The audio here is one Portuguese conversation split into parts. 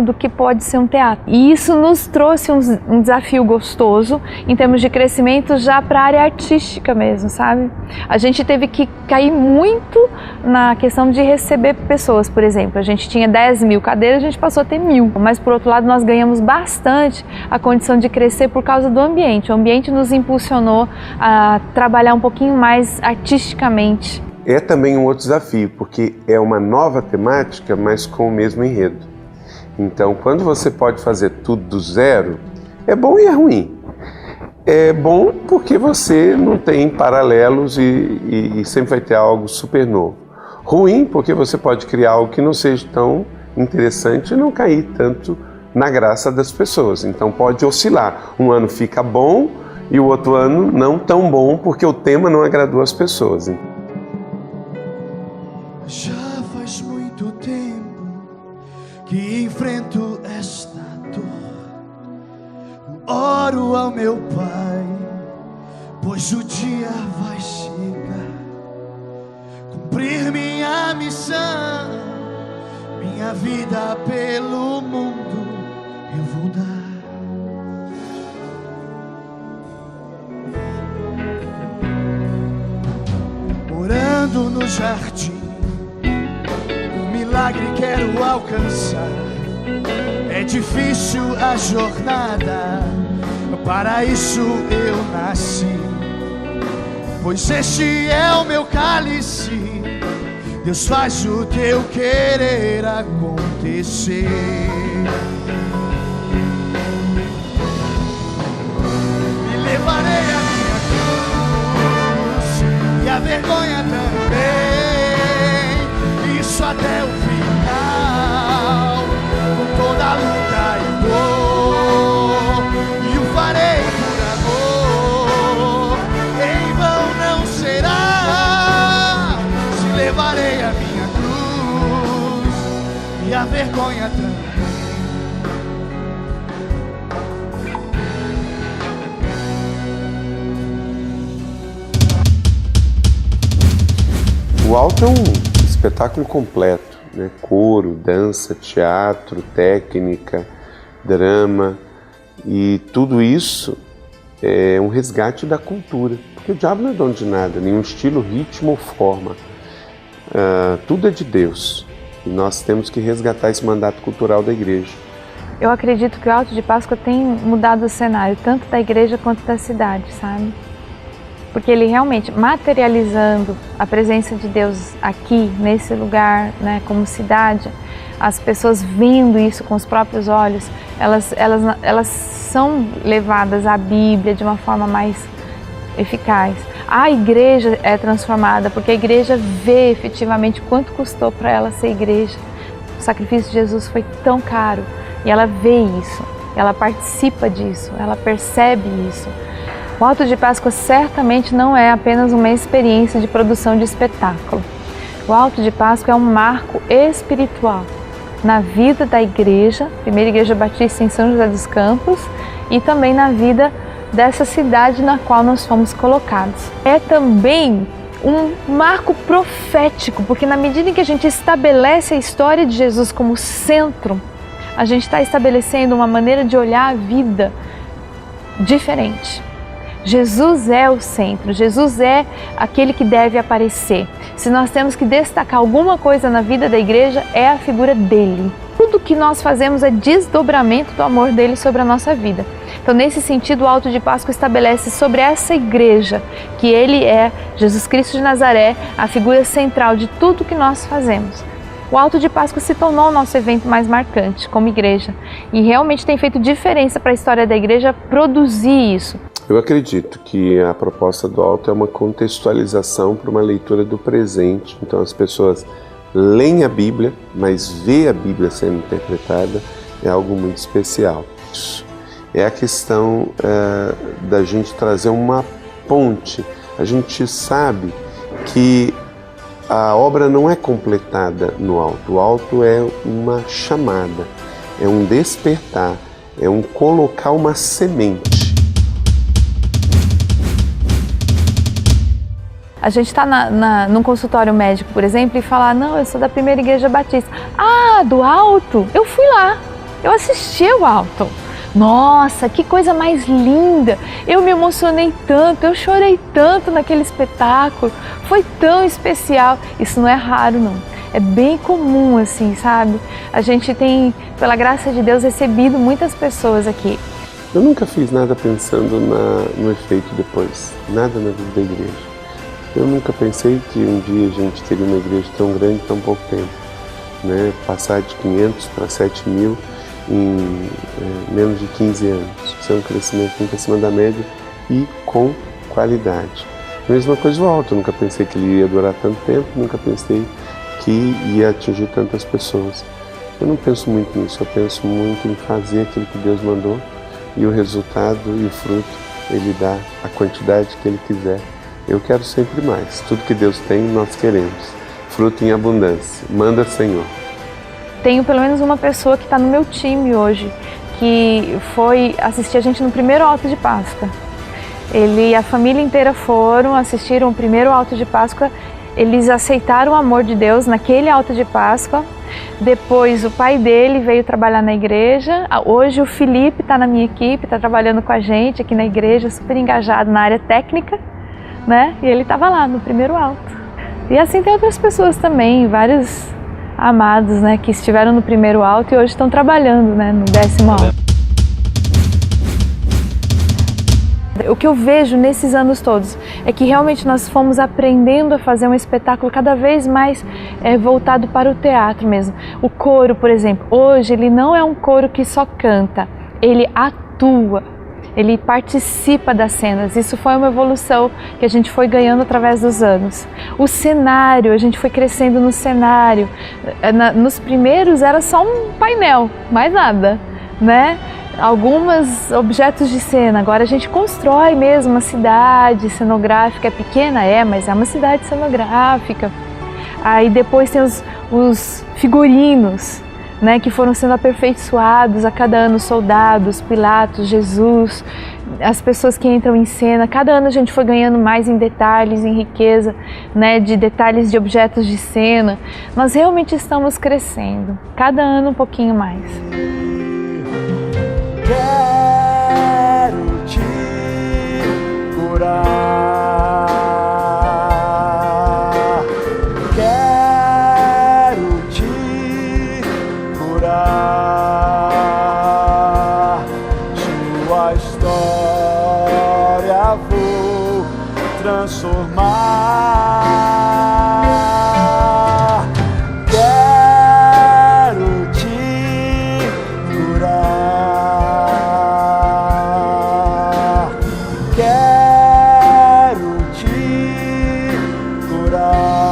do que pode ser um teatro. E isso nos trouxe um desafio gostoso em termos de crescimento já para a área artística mesmo, sabe? A gente teve que cair muito na questão de receber pessoas, por exemplo. A gente tinha 10.000 cadeiras, a gente passou a ter 1.000. Mas por outro lado, nós ganhamos bastante a condição de crescer por causa do ambiente. O ambiente nos impulsionou a trabalhar um pouquinho mais artisticamente. É também um outro desafio, porque é uma nova temática, mas com o mesmo enredo. Então, quando você pode fazer tudo do zero, é bom e é ruim. É bom porque você não tem paralelos e sempre vai ter algo super novo. Ruim porque você pode criar algo que não seja tão interessante e não cair tanto na graça das pessoas. Então pode oscilar. Um ano fica bom e o outro ano não tão bom porque o tema não agradou as pessoas. Já faz muito tempo que enfrento esta dor. Oro ao meu Pai, pois o dia vai chegar. Cumprir minha missão, minha vida pelo mundo eu vou dar. Morando no jardim, milagre quero alcançar. É difícil a jornada, para isso eu nasci. Pois este é o meu cálice, Deus faz o teu querer acontecer. E levarei a minha cruz e a vergonha também, isso até o final, com toda a luta e dor, e o farei por amor, em vão não será, se levarei a minha cruz e a vergonha também. O Alto é um espetáculo completo, né? Coro, dança, teatro, técnica, drama, e tudo isso é um resgate da cultura, porque o diabo não é dono de nada, nenhum estilo, ritmo ou forma. Tudo é de Deus e nós temos que resgatar esse mandato cultural da igreja. Eu acredito que o Alto de Páscoa tem mudado o cenário, tanto da igreja quanto da cidade, sabe? Porque ele realmente, materializando a presença de Deus aqui, nesse lugar, né, como cidade, as pessoas vendo isso com os próprios olhos, elas são levadas à Bíblia de uma forma mais eficaz. A igreja é transformada, porque a igreja vê efetivamente quanto custou para ela ser igreja. O sacrifício de Jesus foi tão caro, e ela vê isso, ela participa disso, ela percebe isso. O Alto de Páscoa certamente não é apenas uma experiência de produção de espetáculo. O Alto de Páscoa é um marco espiritual na vida da igreja, Primeira Igreja Batista em São José dos Campos, e também na vida dessa cidade na qual nós fomos colocados. É também um marco profético, porque na medida em que a gente estabelece a história de Jesus como centro, a gente está estabelecendo uma maneira de olhar a vida diferente. Jesus é o centro, Jesus é aquele que deve aparecer. Se nós temos que destacar alguma coisa na vida da igreja, é a figura dele. Tudo que nós fazemos é desdobramento do amor dele sobre a nossa vida. Então, nesse sentido, o Alto de Páscoa estabelece sobre essa igreja que ele é, Jesus Cristo de Nazaré, a figura central de tudo que nós fazemos. O Alto de Páscoa se tornou o nosso evento mais marcante como igreja e realmente tem feito diferença para a história da igreja produzir isso. Eu acredito que a proposta do Alto é uma contextualização para uma leitura do presente. Então as pessoas leem a Bíblia, mas vê a Bíblia sendo interpretada, é algo muito especial. É a questão da gente trazer uma ponte. A gente sabe que a obra não é completada no Alto. O Alto é uma chamada, é um despertar, é um colocar uma semente. A gente está num consultório médico, por exemplo, e falar, não, eu sou da Primeira Igreja Batista. Ah, do alto? Eu fui lá, eu assisti o alto. Nossa, que coisa mais linda! Eu me emocionei tanto, eu chorei tanto naquele espetáculo, foi tão especial. Isso não é raro, não. É bem comum, assim, sabe? A gente tem, pela graça de Deus, recebido muitas pessoas aqui. Eu nunca fiz nada pensando no efeito depois, nada na vida da igreja. Eu nunca pensei que um dia a gente teria uma igreja tão grande em tão pouco tempo, né? Passar de 500 para 7 mil em menos de 15 anos. Isso é um crescimento muito acima da média e com qualidade. Mesma coisa o alto, eu nunca pensei que ele ia durar tanto tempo, nunca pensei que ia atingir tantas pessoas. Eu não penso muito nisso, eu penso muito em fazer aquilo que Deus mandou e o resultado e o fruto Ele dá a quantidade que Ele quiser. Eu quero sempre mais. Tudo que Deus tem, nós queremos. Fruto em abundância. Manda, Senhor. Tenho pelo menos uma pessoa que está no meu time hoje, que foi assistir a gente no primeiro alto de Páscoa. Ele e a família inteira foram, assistiram o primeiro alto de Páscoa. Eles aceitaram o amor de Deus naquele alto de Páscoa. Depois o pai dele veio trabalhar na igreja. Hoje o Felipe está na minha equipe, está trabalhando com a gente aqui na igreja, super engajado na área técnica, né? E ele estava lá no primeiro alto. E assim tem outras pessoas também, vários amados, né, que estiveram no primeiro alto e hoje estão trabalhando, né, no 10º alto. O que eu vejo nesses anos todos é que realmente nós fomos aprendendo a fazer um espetáculo cada vez mais voltado para o teatro mesmo. O coro, por exemplo, hoje ele não é um coro que só canta, ele atua. Ele participa das cenas, isso foi uma evolução que a gente foi ganhando através dos anos. O cenário, a gente foi crescendo no cenário. Nos primeiros era só um painel, mais nada, né? Alguns objetos de cena, agora a gente constrói mesmo uma cidade cenográfica, é pequena, mas é uma cidade cenográfica. Aí depois tem os figurinos, né, que foram sendo aperfeiçoados a cada ano, soldados, Pilatos, Jesus, as pessoas que entram em cena. Cada ano a gente foi ganhando mais em detalhes, em riqueza, né, de detalhes de objetos de cena. Nós realmente estamos crescendo, cada ano um pouquinho mais. Quero te curar. Sua história vou transformar. Quero te curar. Quero te curar.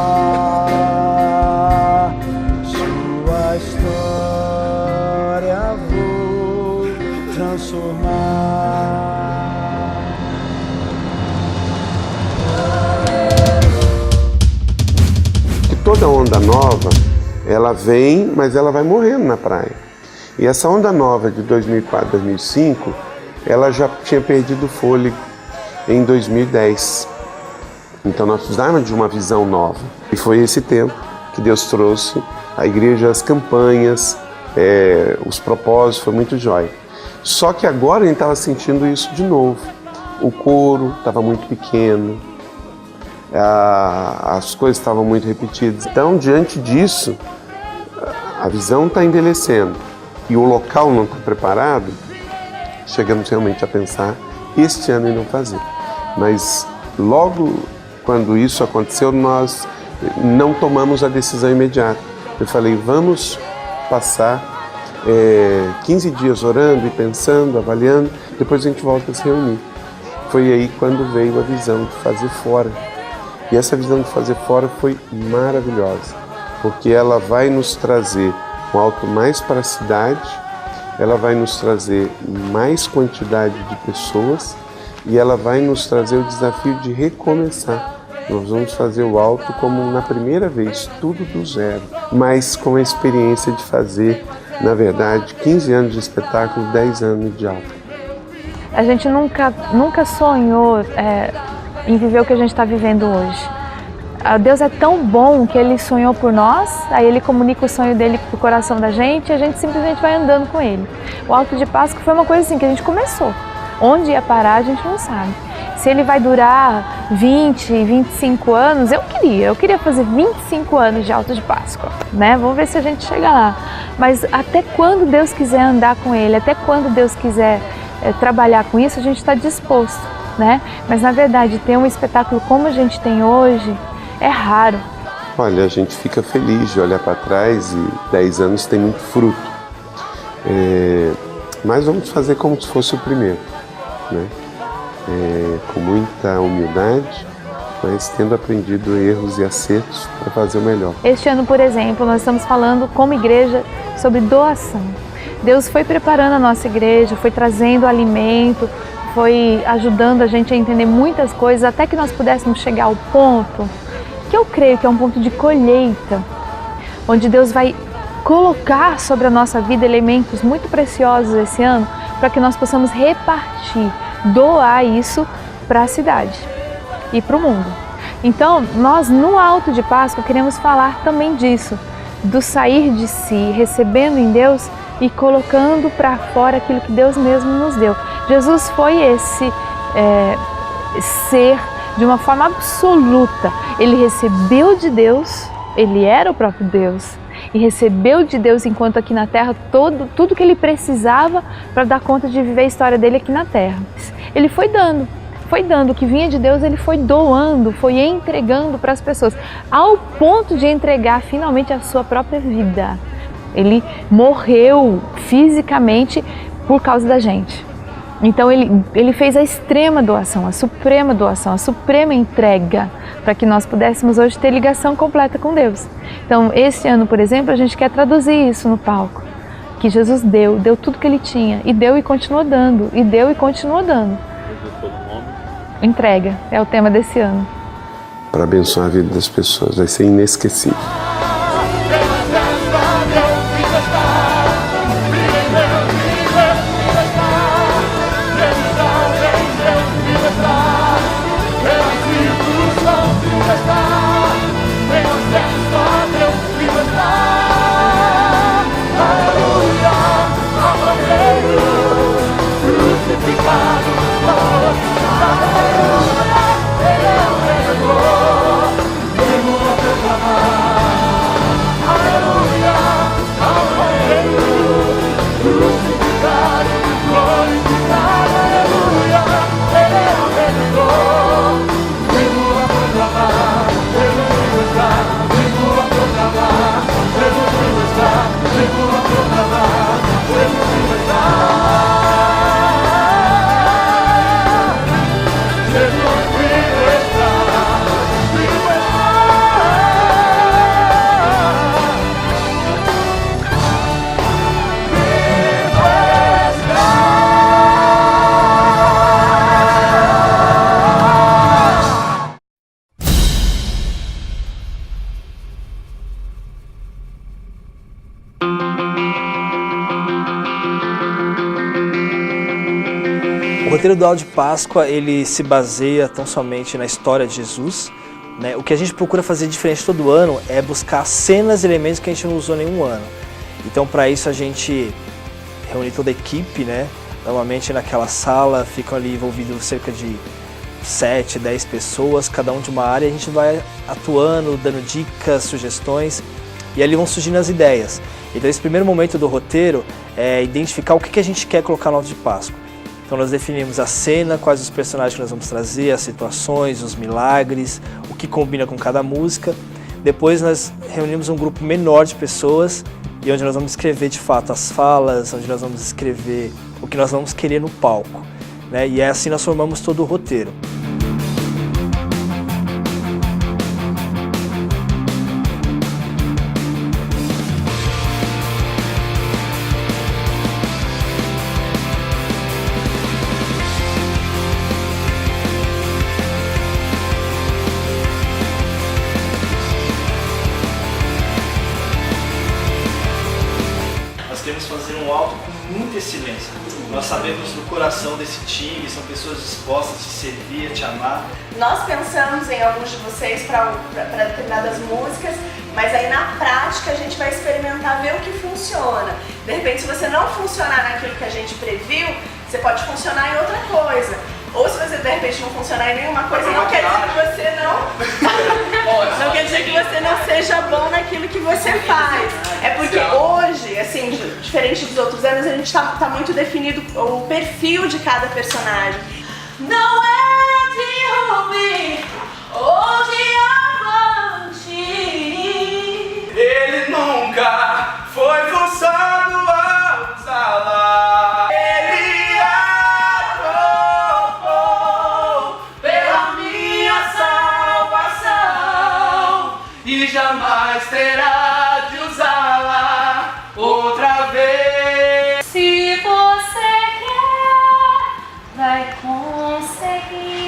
Sua história vou transformar. Toda onda nova, ela vem, mas ela vai morrendo na praia. E essa onda nova de 2004, 2005, ela já tinha perdido o fôlego em 2010. Então nós precisávamos de uma visão nova. E foi esse tempo que Deus trouxe a igreja, as campanhas, os propósitos, foi muito jóia. Só que agora a gente estava sentindo isso de novo. O coro estava muito pequeno, as coisas estavam muito repetidas. Então, diante disso, a visão está envelhecendo e o local não está preparado, chegamos realmente a pensar este ano em não fazer. Mas logo quando isso aconteceu, nós não tomamos a decisão imediata. Eu falei, vamos passar 15 dias orando e pensando, avaliando, depois a gente volta a se reunir. Foi aí quando veio a visão de fazer fora. E essa visão de fazer fora foi maravilhosa, porque ela vai nos trazer um alto mais para a cidade, ela vai nos trazer mais quantidade de pessoas e ela vai nos trazer o desafio de recomeçar. Nós vamos fazer o alto como na primeira vez, tudo do zero, mas com a experiência de fazer, na verdade, 15 anos de espetáculo, 10 anos de alto. A gente nunca sonhou em viver o que a gente está vivendo hoje. Deus é tão bom que Ele sonhou por nós, aí Ele comunica o sonho dele pro coração da gente e a gente simplesmente vai andando com Ele. O Alto de Páscoa foi uma coisa assim que a gente começou. Onde ia parar a gente não sabe. Se ele vai durar 20, 25 anos, eu queria fazer 25 anos de Alto de Páscoa, né? Vamos ver se a gente chega lá. Mas até quando Deus quiser andar com Ele, até quando Deus quiser trabalhar com isso, a gente está disposto, né? Mas na verdade, ter um espetáculo como a gente tem hoje é raro. Olha, a gente fica feliz de olhar para trás e 10 anos tem muito fruto. Mas vamos fazer como se fosse o primeiro, né? Com muita humildade, mas tendo aprendido erros e acertos para fazer o melhor. Este ano, por exemplo, nós estamos falando como igreja sobre doação. Deus foi preparando a nossa igreja, foi trazendo alimento, foi ajudando a gente a entender muitas coisas, até que nós pudéssemos chegar ao ponto, que eu creio que é um ponto de colheita, onde Deus vai colocar sobre a nossa vida elementos muito preciosos esse ano, para que nós possamos repartir, doar isso para a cidade e para o mundo. Então, nós no Alto de Páscoa queremos falar também disso, do sair de si, recebendo em Deus e colocando para fora aquilo que Deus mesmo nos deu. Jesus foi esse ser de uma forma absoluta. Ele recebeu de Deus, ele era o próprio Deus, e recebeu de Deus enquanto aqui na Terra tudo que ele precisava para dar conta de viver a história dele aqui na Terra. Ele foi dando o que vinha de Deus, ele foi doando, foi entregando para as pessoas, ao ponto de entregar finalmente a sua própria vida. Ele morreu fisicamente por causa da gente. Então ele fez a extrema doação, a suprema entrega, para que nós pudéssemos hoje ter ligação completa com Deus. Então, esse ano, por exemplo, a gente quer traduzir isso no palco. Que Jesus deu tudo que ele tinha, e deu e continuou dando, e deu e continuou dando. Entrega, é o tema desse ano. Para abençoar a vida das pessoas, vai ser inesquecível. O roteiro do Alto de Páscoa, ele se baseia tão somente na história de Jesus, né? O que a gente procura fazer diferente todo ano é buscar cenas e elementos que a gente não usou nenhum ano. Então, para isso, a gente reúne toda a equipe, né? Normalmente naquela sala ficam ali envolvidos cerca de 7, 10 pessoas, cada um de uma área, a gente vai atuando, dando dicas, sugestões, e ali vão surgindo as ideias. Então, esse primeiro momento do roteiro é identificar o que a gente quer colocar no Alto de Páscoa. Então nós definimos a cena, quais os personagens que nós vamos trazer, as situações, os milagres, o que combina com cada música. Depois nós reunimos um grupo menor de pessoas e onde nós vamos escrever de fato as falas, onde nós vamos escrever o que nós vamos querer no palco, né? E assim nós formamos todo o roteiro. Fazer um foto com muita excelência. Nós sabemos do coração desse time, são pessoas dispostas a te servir, a te amar. Nós pensamos em alguns de vocês para determinadas músicas, mas aí na prática a gente vai experimentar, ver o que funciona. De repente, se você não funcionar naquilo que a gente previu, você pode funcionar em outra coisa. Ou se você de repente não funcionar em nenhuma coisa, não quer dizer que você não quer dizer que você não seja bom naquilo que você faz. É porque hoje, assim, diferente dos outros anos, a gente tá muito definido o perfil de cada personagem. Não é de rubi ou de diamante. Ele nunca foi forçado a usá-la. Ele aprovou pela minha salvação e jamais terá de usá-la outra vez. Se você quer, vai conseguir.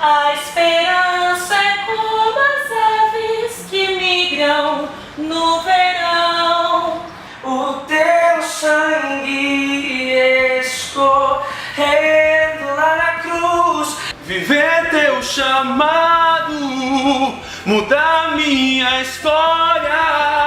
A esperança é como as aves que migram no verão. O teu sangue escorrendo lá na cruz. Viver teu chamado, mudar minha história.